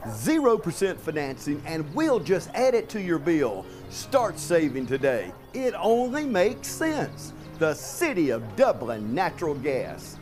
0% financing, and we'll just add it to your bill. Start saving today. It only makes sense. The City of Dublin Natural Gas.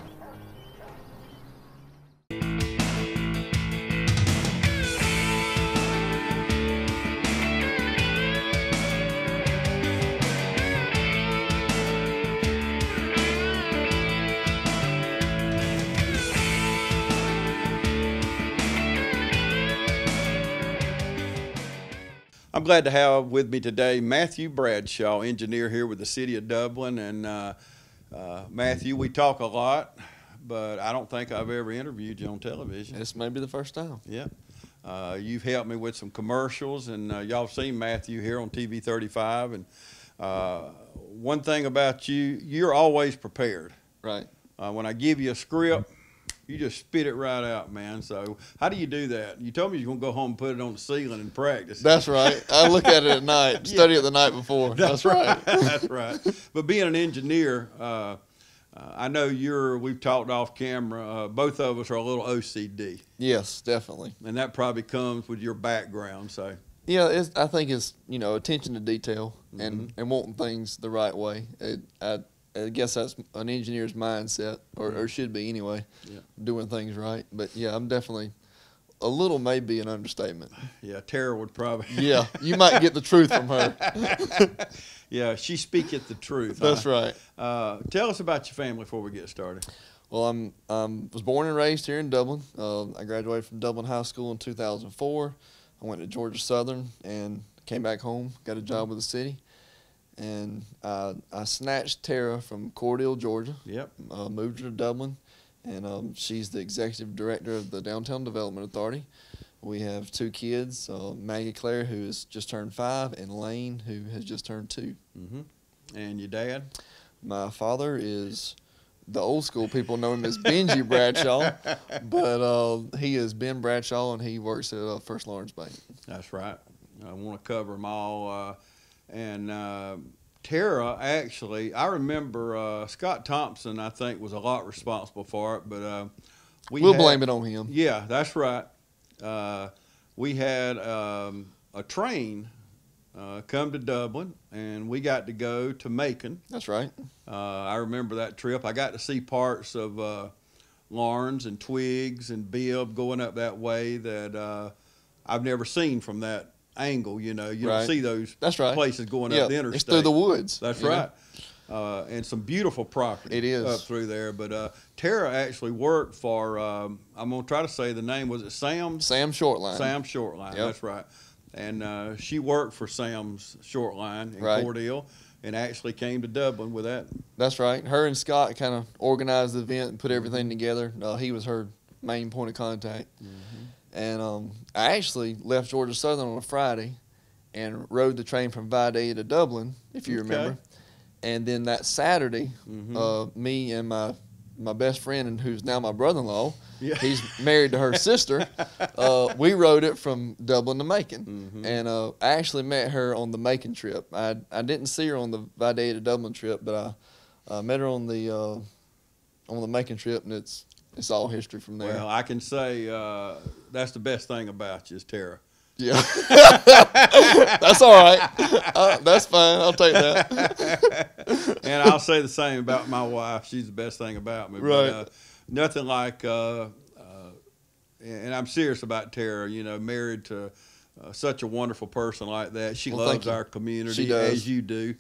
I'm glad to have with me today Matthew Bradshaw, engineer here with the City of Dublin. And Matthew, we talk a lot, but I don't think I've ever interviewed you on television. This may be the first time. Yeah. You've helped me with some commercials, and y'all have seen Matthew here on TV 35. And one thing about you, you're always prepared. Right. When I give you a script, you just spit it right out, man. So how do you do that? You told me you're going to go home and put it on the ceiling and practice. That's right. I look at it at night, study it the night before. That's right. That's right. But being an engineer, I know we've talked off camera, both of us are a little OCD. Yes, definitely. And that probably comes with your background, so. Yeah, I think it's, attention to detail and wanting things the right way. I guess that's an engineer's mindset, or should be anyway, doing things right. But, yeah, I'm definitely a little may be an understatement. Yeah, Tara would probably. Yeah, you might get the truth from her. Yeah, she speaketh the truth. That's right. Tell us about your family before we get started. Well, was born and raised here in Dublin. I graduated from Dublin High School in 2004. I went to Georgia Southern and came back home, got a job with the city. And I snatched Tara from Cordele, Georgia. Yep. Moved her to Dublin, and she's the executive director of the Downtown Development Authority. We have 2 kids, Maggie Claire, who has just turned 5, and Lane, who has just turned 2. And your dad? My father is, the old school people know him as Benji Bradshaw, but he is Ben Bradshaw, and he works at First Lawrence Bank. That's right. I want to cover them all. And Tara, actually, I remember Scott Thompson, I think, was a lot responsible for it. But we'll blame it on him. Yeah, that's right. We had a train come to Dublin, and we got to go to Macon. That's right. I remember that trip. I got to see parts of Lawrence and Twiggs and Bibb going up that way that I've never seen from that angle. You don't see those places going up the interstate. It's through the woods. That's right. And some beautiful property it is up through there. But Tara actually worked for, I'm going to try to say the name, was it Sam? Sam Shortline. Sam Shortline, that's right. And she worked for Sam's Shortline in Cordele and actually came to Dublin with that. That's right. Her and Scott kind of organized the event and put everything together. He was her main point of contact. And I actually left Georgia Southern on a Friday and rode the train from Vidalia to Dublin, if you remember. And then that Saturday, me and my best friend, and who's now my brother-in-law, he's married to her sister, we rode it from Dublin to Macon. And I actually met her on the Macon trip. I didn't see her on the Vidalia to Dublin trip, but I met her on the Macon trip, and it's all history from there. Well, I can say that's the best thing about you is Tara. Yeah. That's all right. That's fine. I'll take that. And I'll say the same about my wife. She's the best thing about me. Right. But, nothing like, and I'm serious about Tara, married to such a wonderful person like that. She loves our community as you do.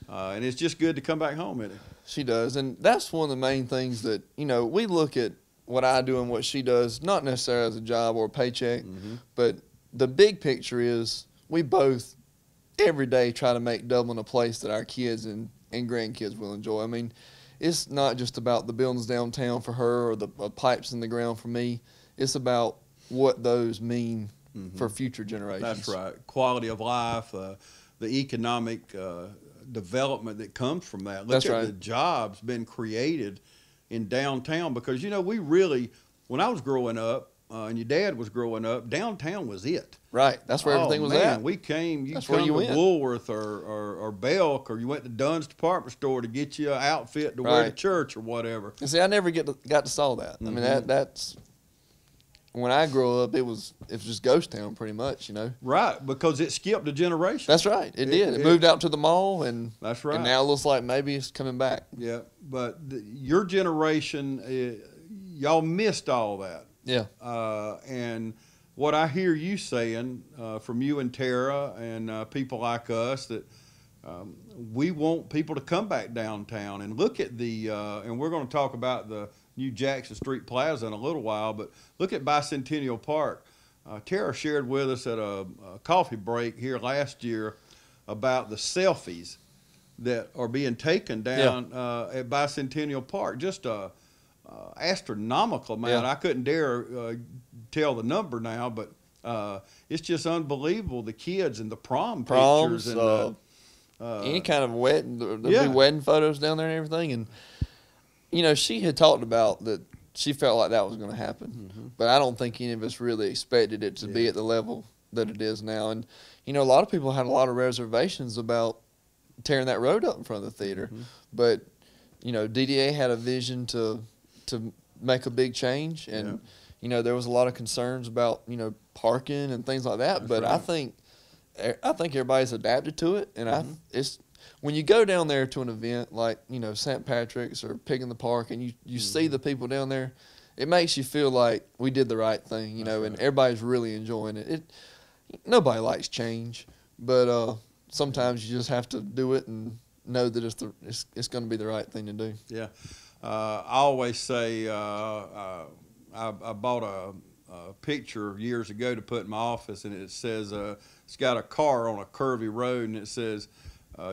And it's just good to come back home, isn't it? She does. And that's one of the main things that, we look at what I do and what she does, not necessarily as a job or a paycheck, but the big picture is we both every day try to make Dublin a place that our kids and grandkids will enjoy. I mean, it's not just about the buildings downtown for her or the pipes in the ground for me. It's about what those mean for future generations. That's right. Quality of life, the economic development that comes from that. Look at the jobs been created in downtown because, we really, when I was growing up, and your dad was growing up, downtown was it. Right. That's where everything was at. We came, you come to Woolworth or Belk, or you went to Dunn's department store to get you an outfit to wear to church or whatever. And see, I never got to saw that. I mean, that's when I grew up, it was just ghost town pretty much, you know. Right, because it skipped a generation. That's right. It did. It moved out to the mall, and that's right. And now it looks like maybe it's coming back. Yeah, but your generation, y'all missed all that. Yeah. And what I hear you saying from you and Tara and people like us, that we want people to come back downtown and look at and we're going to talk about the new Jackson Street Plaza in a little while, but look at Bicentennial Park. Tara shared with us at a coffee break here last year about the selfies that are being taken down at Bicentennial Park. Just a astronomical amount. I couldn't dare tell the number now, but it's just unbelievable. The kids and the proms, pictures and any kind of wedding, there'll be wedding photos down there and everything. And you know, she had talked about that she felt like that was going to happen, but I don't think any of us really expected it to be at the level that it is now. And you know, a lot of people had a lot of reservations about tearing that road up in front of the theater, but you know, DDA had a vision to make a big change, and you know, there was a lot of concerns about, you know, parking and things like that. But I think everybody's adapted to it, and it's when you go down there to an event like, you know, St. Patrick's or Pig in the Park, and you see the people down there, it makes you feel like we did the right thing, you know, and everybody's really enjoying it. Nobody likes change, but sometimes you just have to do it and know that it's going to be the right thing to do. Yeah. I always say I bought a picture years ago to put in my office, and it says it's got a car on a curvy road, and it says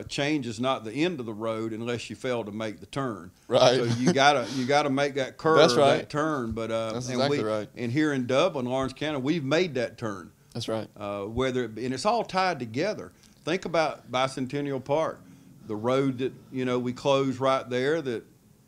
change is not the end of the road unless you fail to make the turn. Right. So you gotta make that curve, that's right. that turn. But that's exactly right. And here in Dublin, Lawrence County, we've made that turn. That's right. And it's all tied together. Think about Bicentennial Park, the road that, you know, we closed right there. That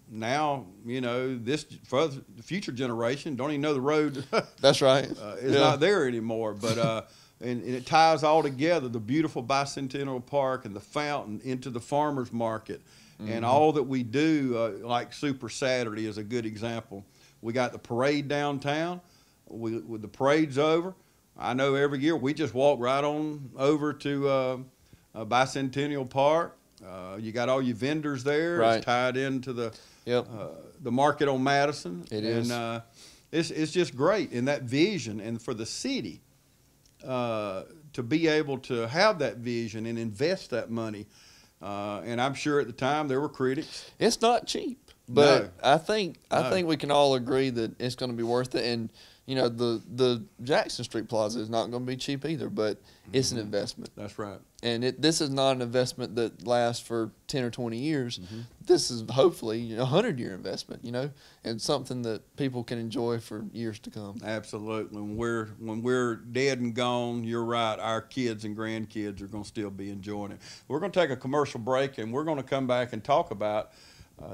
now, you know, for the future generation don't even know the road. That's right. Is not there anymore. But and it ties all together, the beautiful Bicentennial Park and the fountain into the farmers market, and all that we do, like Super Saturday is a good example. We got the parade downtown. With the parade's over, I know every year we just walk right on over to Bicentennial Park. You got all your vendors there. Right. It's tied into the market on Madison. It is. And it's just great. And that vision, and for the city to be able to have that vision and invest that money. And I'm sure at the time there were critics. It's not cheap, but No. I think we can all agree that it's going to be worth it. And you know, the Jackson Street Plaza is not going to be cheap either, but it's an investment. That's right. And this is not an investment that lasts for 10 or 20 years. This is hopefully a 100-year investment, you know, and something that people can enjoy for years to come. Absolutely. When we're dead and gone, you're right, our kids and grandkids are going to still be enjoying it. We're going to take a commercial break, and we're going to come back and talk about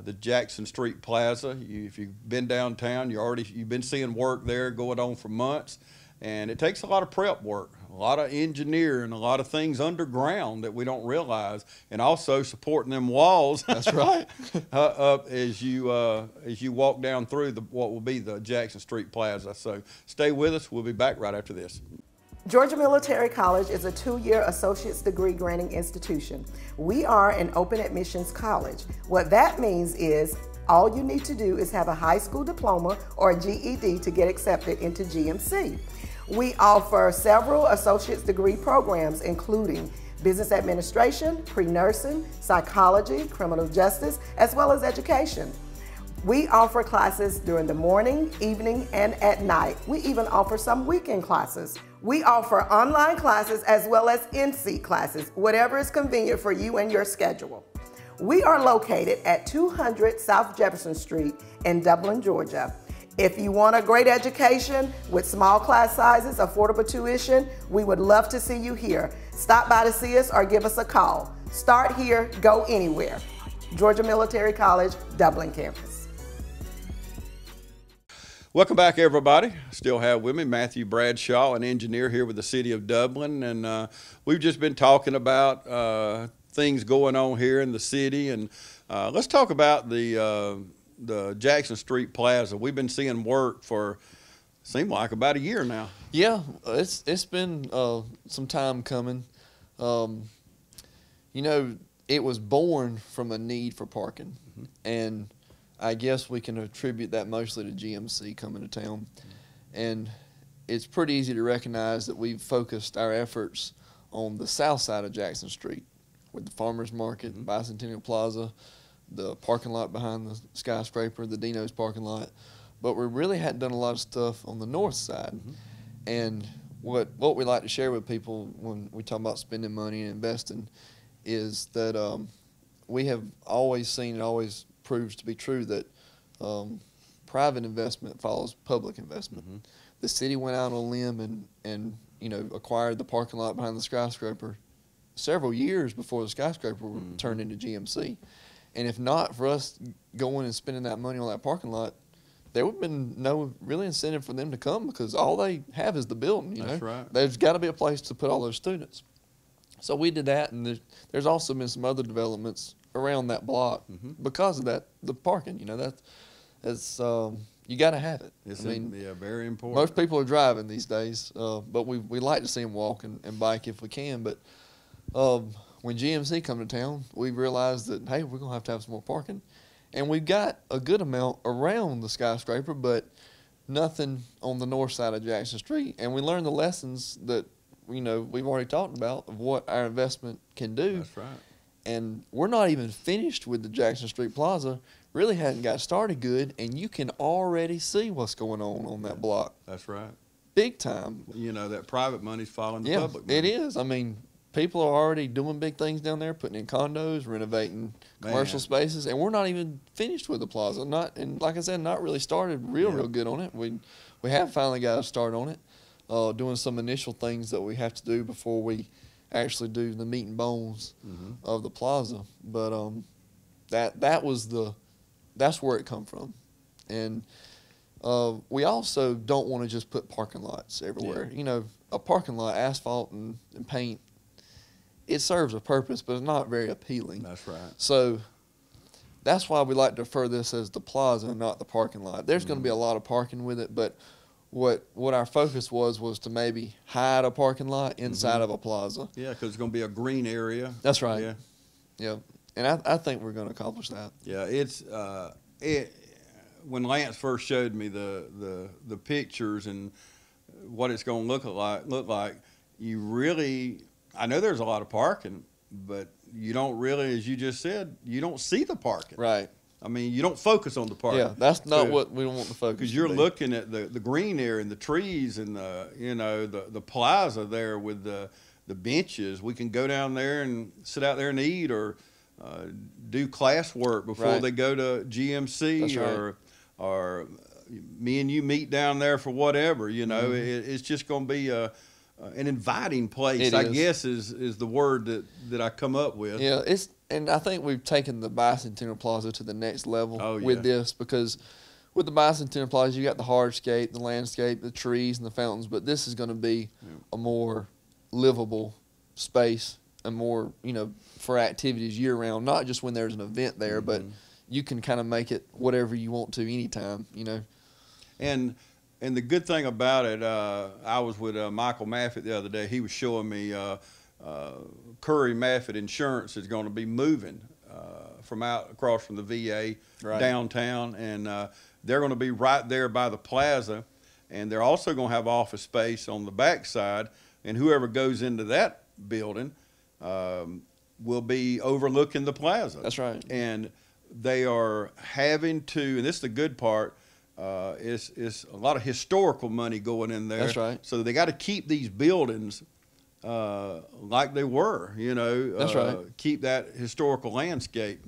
the Jackson Street Plaza. If you've been downtown, you've been seeing work there going on for months, and it takes a lot of prep work, a lot of engineering, a lot of things underground that we don't realize, and also supporting them walls. That's right. Up as you walk down through what will be the Jackson Street Plaza. So stay with us. We'll be back right after this. Georgia Military College is a 2-year associate's degree granting institution. We are an open admissions college. What that means is all you need to do is have a high school diploma or a GED to get accepted into GMC. We offer several associate's degree programs, including business administration, pre-nursing, psychology, criminal justice, as well as education. We offer classes during the morning, evening, and at night. We even offer some weekend classes. We offer online classes as well as in-seat classes, whatever is convenient for you and your schedule. We are located at 200 South Jefferson Street in Dublin, Georgia. If you want a great education with small class sizes, affordable tuition, we would love to see you here. Stop by to see us or give us a call. Start here, go anywhere. Georgia Military College, Dublin campus. Welcome back, everybody. Still have with me Matthew Bradshaw, an engineer here with the City of Dublin, and we've just been talking about things going on here in the city, and let's talk about the Jackson Street Plaza. We've been seeing work for seemed like about a year now. Yeah, it's been some time coming. You know, it was born from a need for parking, and I guess we can attribute that mostly to GMC coming to town. And it's pretty easy to recognize that we've focused our efforts on the south side of Jackson Street with the Farmers Market, Bicentennial Plaza, the parking lot behind the skyscraper, the Dino's parking lot. But we really hadn't done a lot of stuff on the north side. And what we like to share with people when we talk about spending money and investing is that we have always seen, it always proves to be true, that private investment follows public investment. The city went out on a limb and you know, acquired the parking lot behind the skyscraper several years before the skyscraper turned into GMC. And if not for us going and spending that money on that parking lot, there would have been no really incentive for them to come, because all they have is the building. You know, right. There's got to be a place to put all those students. So we did that, and there's also been some other developments around that block because of that, the parking. You know, that's you got to have it. It's very important. Most people are driving these days, but we like to see them walk and bike if we can. But when GMC come to town, we realized that, hey, we're going to have some more parking. And we've got a good amount around the skyscraper, but nothing on the north side of Jackson Street. And we learned the lessons that, you know, we've already talked about of what our investment can do. That's right. And we're not even finished with the Jackson Street Plaza. Really hadn't got started good, and you can already see what's going on that block. That's right. Big time. You know, that private money's following the public money. It is. I mean, people are already doing big things down there, putting in condos, renovating commercial spaces, and we're not even finished with the plaza. And like I said, not really started real good on it. We have finally got a start on it, doing some initial things that we have to do before we actually do the meat and bones of the plaza. But that's where it come from. And we also don't want to just put parking lots everywhere. You know, a parking lot, asphalt and paint, it serves a purpose, but it's not very appealing. That's right. So that's why we like to refer this as the plaza, not the parking lot. There's going to be a lot of parking with it, but what our focus was to maybe hide a parking lot inside of a plaza. Yeah, because it's going to be a green area. That's right. Yeah. And I think we're going to accomplish that. Yeah, it's when Lance first showed me the pictures and what it's going to look like, you really, I know there's a lot of parking, but you don't really, as you just said, you don't see the parking. Right. I mean, you don't focus on the parking. Yeah, that's not what we want to focus. Because you're looking at the green area and the trees and the plaza there with the benches. We can go down there and sit out there and eat or do class work before they go to GMC or me and you meet down there for whatever. You know, it's just going to be an inviting place. I guess is the word that I come up with. Yeah, and I think we've taken the Bicentennial Plaza to the next level with this, because with the Bicentennial Plaza, you got the hardscape, the landscape, the trees, and the fountains, but this is going to be a more livable space and more, you know, for activities year round, not just when there's an event there, but you can kind of make it whatever you want to anytime, you know. And the good thing about it, I was with Michael Maffitt the other day. He was showing me Curry Maffitt Insurance is going to be moving from out across from the VA downtown, and they're going to be right there by the plaza, and they're also going to have office space on the back side, and whoever goes into that building will be overlooking the plaza. That's right. And they are having to, and this is the good part, it's a lot of historical money going in there. That's right. So they got to keep these buildings like they were, you know. That's right. Keep that historical landscape.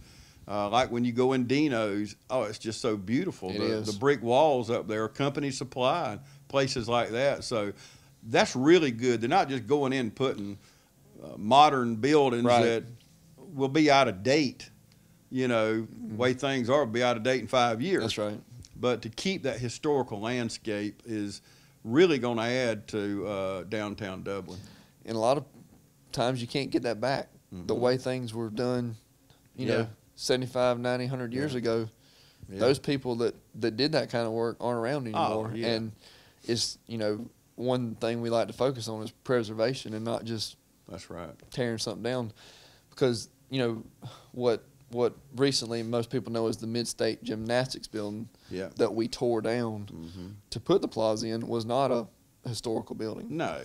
Like when you go in Dino's, it's just so beautiful. The brick walls up there, company supply, places like that. So that's really good. They're not just going in putting modern buildings that will be out of date. You know, the way things are, will be out of date in 5 years. That's right. But to keep that historical landscape is really going to add to downtown Dublin. And a lot of times you can't get that back. The way things were done, you know, 75, 90, 100 years ago, those people that did that kind of work aren't around anymore. And it's, you know, one thing we like to focus on is preservation and not just that's right tearing something down, because, you know, what recently most people know is the Mid-State Gymnastics building that we tore down to put the Plaza in was not a historical building. No.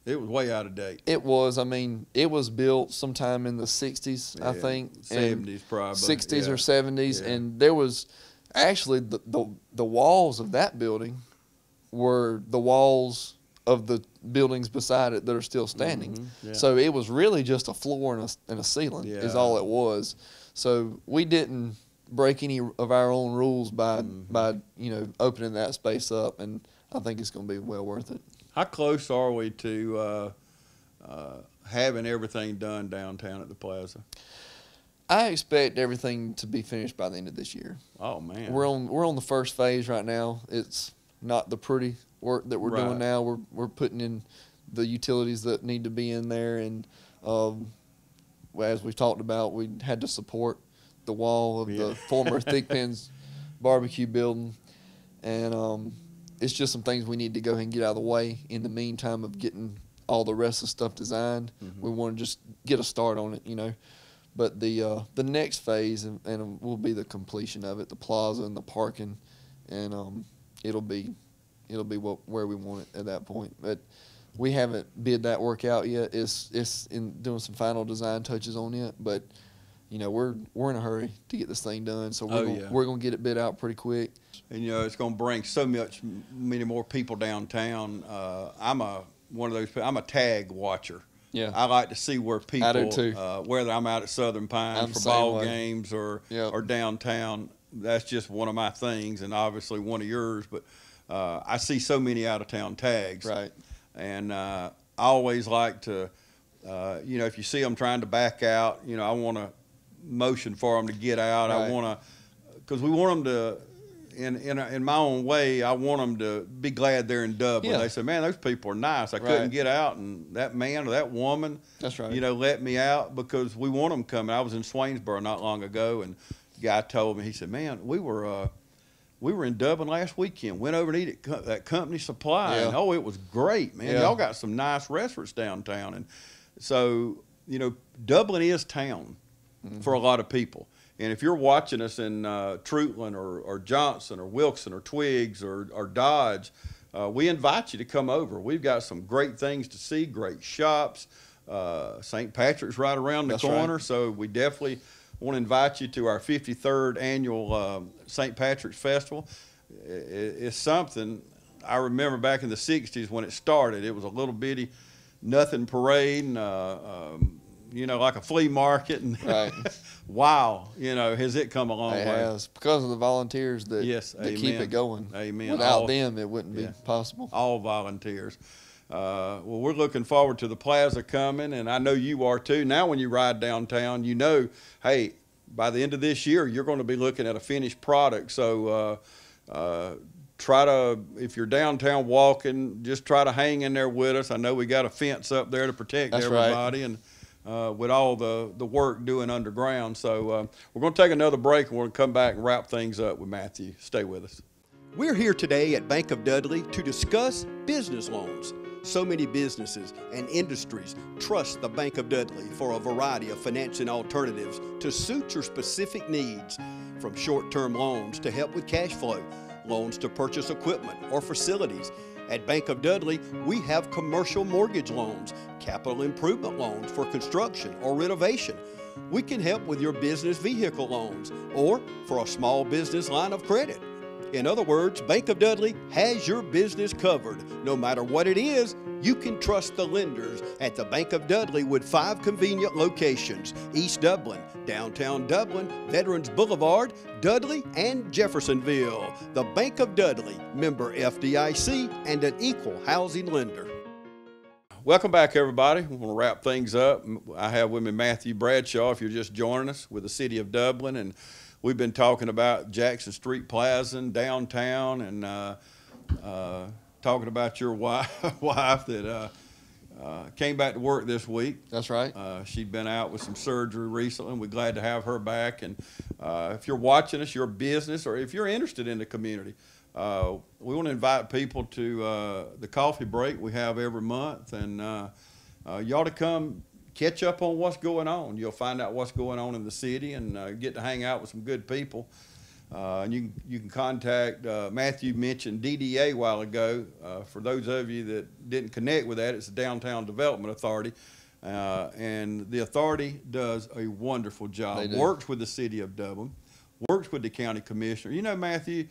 It was way out of date. It was. I mean, it was built sometime in the 60s, I think. 70s probably. 60s or 70s. Yeah. And there was actually the walls of that building were the walls of the buildings beside it that are still standing. So it was really just a floor and a ceiling is all it was. So we didn't break any of our own rules by you know, opening that space up, and I think it's going to be well worth it. How close are we to having everything done downtown at the Plaza? I expect everything to be finished by the end of this year. Oh man, we're on the first phase right now. It's not the pretty work that we're doing now. We're putting in the utilities that need to be in there, and as we've talked about, we had to support the wall of the former Thigpen's barbecue building, and it's just some things we need to go ahead and get out of the way in the meantime of getting all the rest of the stuff designed. We want to just get a start on it, you know. But the next phase and will be the completion of it, the plaza and the parking, and it'll be where we want it at that point. But we haven't bid that work out yet. It's in doing some final design touches on it, but you know, we're in a hurry to get this thing done, so we're gonna get it bid out pretty quick. And you know, it's gonna bring so many more people downtown. I'm a tag watcher. Yeah, I like to see where people, I do too. Whether I'm out at Southern Pines for ball games or downtown. That's just one of my things, and obviously one of yours. But I see so many out of town tags, right? And I always like to, you know, if you see them trying to back out, you know, I want to motion for them to get out. I want to, because we want them to, in my own way, I want them to be glad they're in Dublin. They say, man, those people are nice. I couldn't get out, and that man or that woman, you know, let me out, because we want them coming. I was in Swainsboro not long ago, and the guy told me, he said, man, we were in Dublin last weekend, went over to eat at that Company Supply, and oh, it was great, man. Y'all got some nice restaurants downtown. And so, you know, Dublin is town for a lot of people. And if you're watching us in Trutland or Johnson or Wilkson or Twiggs or Dodge, we invite you to come over. We've got some great things to see, great shops. St. Patrick's right around the corner, so we definitely want to invite you to our 53rd annual St. Patrick's Festival. It's something I remember back in the 60s when it started. It was a little bitty nothing parade, and you know, like a flea market, and wow, you know, has it come a long way? It has, because of the volunteers that keep it going. Amen. Without them, it wouldn't be possible. All volunteers. Well, we're looking forward to the Plaza coming, and I know you are too. Now when you ride downtown, you know, hey, by the end of this year, you're going to be looking at a finished product. So try to, if you're downtown walking, just try to hang in there with us. I know we got a fence up there to protect everybody, and with all the work doing underground. So we're going to take another break, and we're going to come back and wrap things up with Matthew. Stay with us. We're here today at Bank of Dudley to discuss business loans. So many businesses and industries trust the Bank of Dudley for a variety of financing alternatives to suit your specific needs, from short-term loans to help with cash flow, loans to purchase equipment or facilities. At Bank of Dudley, we have commercial mortgage loans, capital improvement loans for construction or renovation. We can help with your business vehicle loans or for a small business line of credit. In other words, Bank of Dudley has your business covered. No matter what it is, you can trust the lenders at the Bank of Dudley with 5 convenient locations: East Dublin, downtown Dublin, Veterans Boulevard, Dudley, and Jeffersonville. The Bank of Dudley, member FDIC, and an equal housing lender. Welcome back, everybody. We're going to wrap things up. I have with me Matthew Bradshaw, if you're just joining us, with the city of Dublin, and we've been talking about Jackson Street Plaza and downtown, and talking about your wife that came back to work this week. That's right. She'd been out with some surgery recently, and we're glad to have her back. And if you're watching us, your business, or if you're interested in the community, we want to invite people to the coffee break we have every month, and you ought to come catch up on what's going on. You'll find out what's going on in the city and get to hang out with some good people. And you can contact, Matthew mentioned DDA a while ago. For those of you that didn't connect with that, it's the Downtown Development Authority. And the authority does a wonderful job. Works with the city of Dublin, works with the county commissioner. You know, Matthew,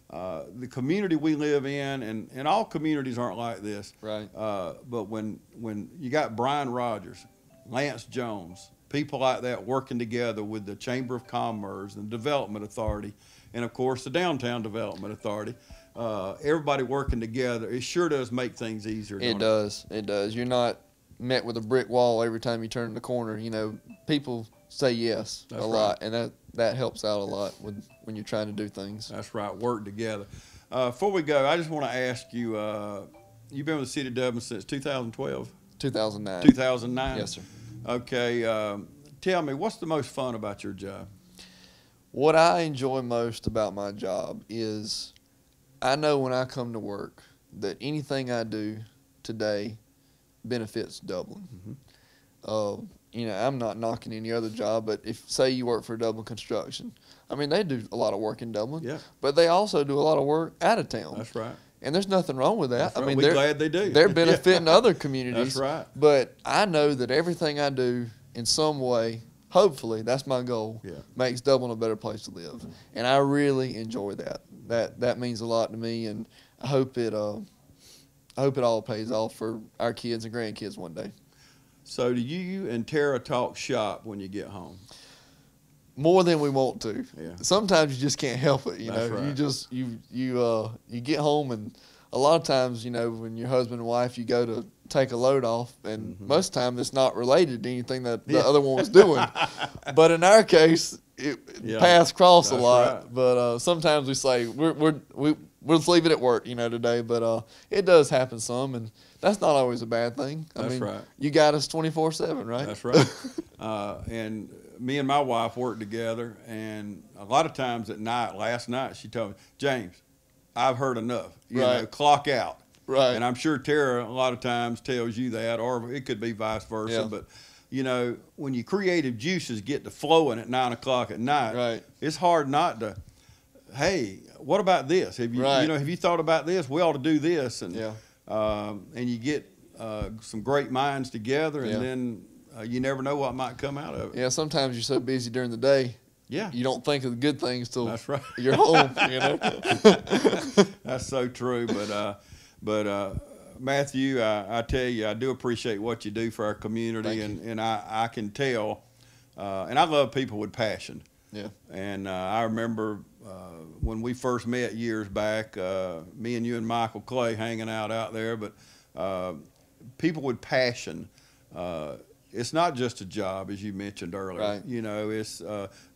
the community we live in, and all communities aren't like this. Right. But when you got Brian Rogers, Lance Jones, people like that working together with the Chamber of Commerce and the Development Authority, and of course the Downtown Development Authority, everybody working together, it sure does make things easier. It does. It does. You're not met with a brick wall every time you turn the corner. You know, people say yes a lot, and that helps out a lot when you're trying to do things. That's right. Work together. Before we go, I just want to ask you, you've been with the city of Dublin since 2012? 2009. 2009? Yes, sir. Okay. Tell me, what's the most fun about your job? What I enjoy most about my job is I know when I come to work that anything I do today benefits Dublin. Mm-hmm. You know, I'm not knocking any other job, but if, say, you work for Dublin Construction, I mean, they do a lot of work in Dublin, yeah, but they also do a lot of work out of town. That's right. And there's nothing wrong with that. That's right. I mean, we're glad they do. They're benefiting other communities. That's right. But I know that everything I do in some way, hopefully, that's my goal, makes Dublin a better place to live. And I really enjoy that. That means a lot to me, and I hope it all pays off for our kids and grandkids one day. So do you and Tara talk shop when you get home? More than we want to. Yeah. Sometimes you just can't help it. You That's know, right. you just you get home, and a lot of times, you know, when you're husband and wife, you go to take a load off, and most of the time it's not related to anything that the other one was doing. But in our case, paths cross a lot. Right. But sometimes we say we'll just leave it at work, you know, today. But it does happen some, and that's not always a bad thing. I mean, right. You got us 24/7, right? That's right. And me and my wife work together, and a lot of times at night, last night, she told me, James, I've heard enough. You know, clock out. Right. And I'm sure Tara a lot of times tells you that, or it could be vice versa. Yeah. But, you know, when your creative juices get to flowing at 9 o'clock at night, it's hard not to, hey, what about this? Have you, you know, have you thought about this? We ought to do this. And, and you get some great minds together, and then you never know what might come out of it. Yeah, sometimes you're so busy during the day. Yeah. You don't think of the good things till That's right. you're home, you know. That's so true. But Matthew, I tell you, I do appreciate what you do for our community, and I can tell, and I love people with passion. Yeah. And I remember when we first met years back, me and you and Michael Clay hanging out there, but people with passion, it's not just a job, as you mentioned earlier. Right. You know, it's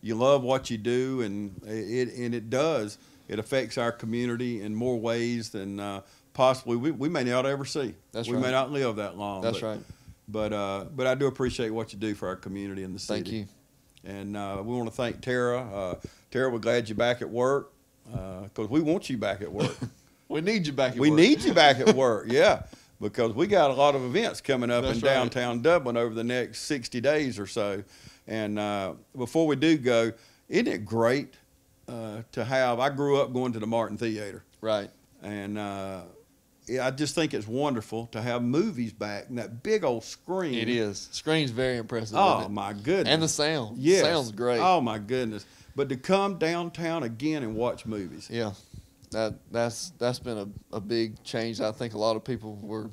you love what you do, and it does. It affects our community in more ways than possibly we may not ever see. That's we right. may not live that long. That's right. But I do appreciate what you do for our community in the city. Thank you. And we want to thank Tara. Tara, we're glad you're back at work, because we want you back at work. We need you back at work. We need you back at work, yeah, because we got a lot of events coming up in downtown Dublin over the next 60 days or so. And before we do go, isn't it great to have, I grew up going to the Martin Theater. Right. And I just think it's wonderful to have movies back and that big old screen. It is. Screen's very impressive. Oh, my goodness. And the sound. Yes. Sounds great. Oh, my goodness. But to come downtown again and watch movies. Yeah. That's been a big change I think a lot of people were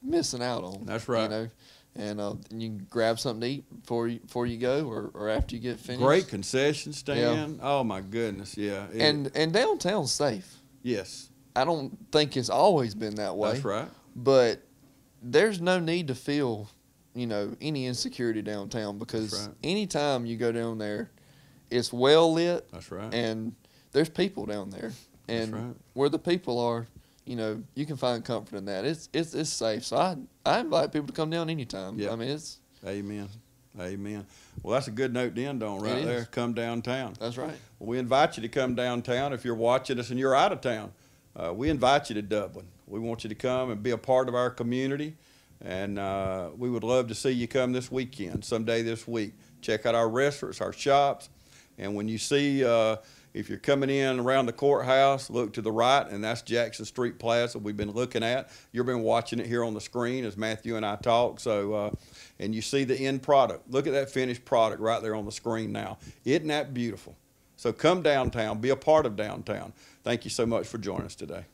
missing out on. That's right. You know? And you can grab something to eat before you go or after you get finished. Great concession stand. Yeah. Oh, my goodness, yeah. And downtown's safe. Yes. I don't think it's always been that way. That's right. But there's no need to feel, you know, any insecurity downtown, because anytime you go down there, it's well lit. That's right. And there's people down there. And where the people are, you know, you can find comfort in that. It's safe. So I invite people to come down anytime. Yeah. I mean, it's Amen. Amen. Well, that's a good note to end on right there. Come downtown. That's right. Well, we invite you to come downtown. If you're watching us and you're out of town, we invite you to Dublin. We want you to come and be a part of our community, and we would love to see you come this weekend, someday this week. Check out our restaurants, our shops, and when you see, if you're coming in around the courthouse, look to the right, and that's Jackson Street Plaza we've been looking at. You've been watching it here on the screen as Matthew and I talk. So, and you see the end product. Look at that finished product right there on the screen now. Isn't that beautiful? So come downtown, be a part of downtown. Thank you so much for joining us today.